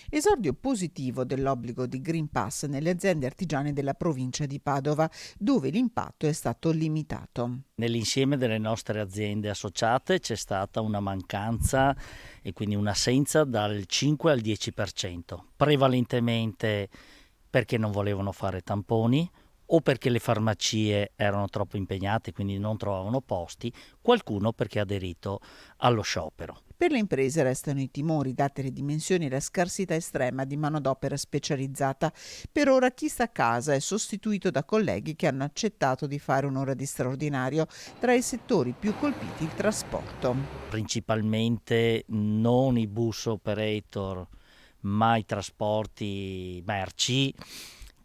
Esordio positivo dell'obbligo di Green Pass nelle aziende artigiane della provincia di Padova, dove l'impatto è stato limitato. Nell'insieme delle nostre aziende associate c'è stata una mancanza e quindi un'assenza dal 5 al 10%, prevalentemente perché non volevano fare tamponi o perché le farmacie erano troppo impegnate, quindi non trovavano posti, qualcuno perché ha aderito allo sciopero. Per le imprese restano i timori, date le dimensioni e la scarsità estrema di manodopera specializzata. Per ora chi sta a casa è sostituito da colleghi che hanno accettato di fare un'ora di straordinario. Tra i settori più colpiti il trasporto. Principalmente non i bus operator, ma i trasporti merci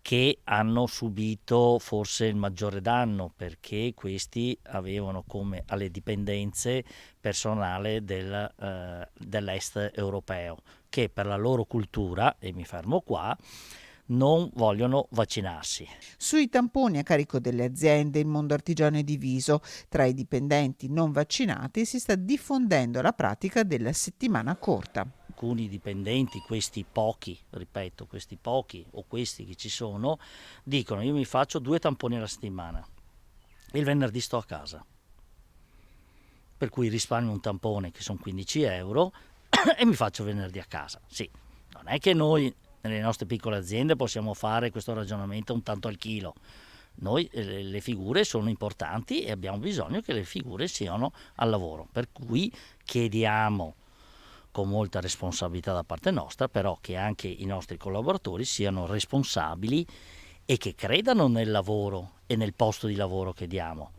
che hanno subito forse il maggiore danno, perché questi avevano come alle dipendenze personale dell'est europeo che per la loro cultura, e mi fermo qua, non vogliono vaccinarsi. Sui tamponi a carico delle aziende il mondo artigiano è diviso. Tra i dipendenti non vaccinati si sta diffondendo la pratica della settimana corta. Alcuni dipendenti, questi pochi, ripeto, questi pochi o questi che ci sono, dicono: io mi faccio 2 tamponi alla settimana, il venerdì sto a casa, per cui risparmio un tampone che sono 15 euro e mi faccio venerdì a casa. Sì, non è che noi nelle nostre piccole aziende possiamo fare questo ragionamento un tanto al chilo. Noi le figure sono importanti e abbiamo bisogno che le figure siano al lavoro, per cui chiediamo con molta responsabilità da parte nostra, però che anche i nostri collaboratori siano responsabili e che credano nel lavoro e nel posto di lavoro che diamo.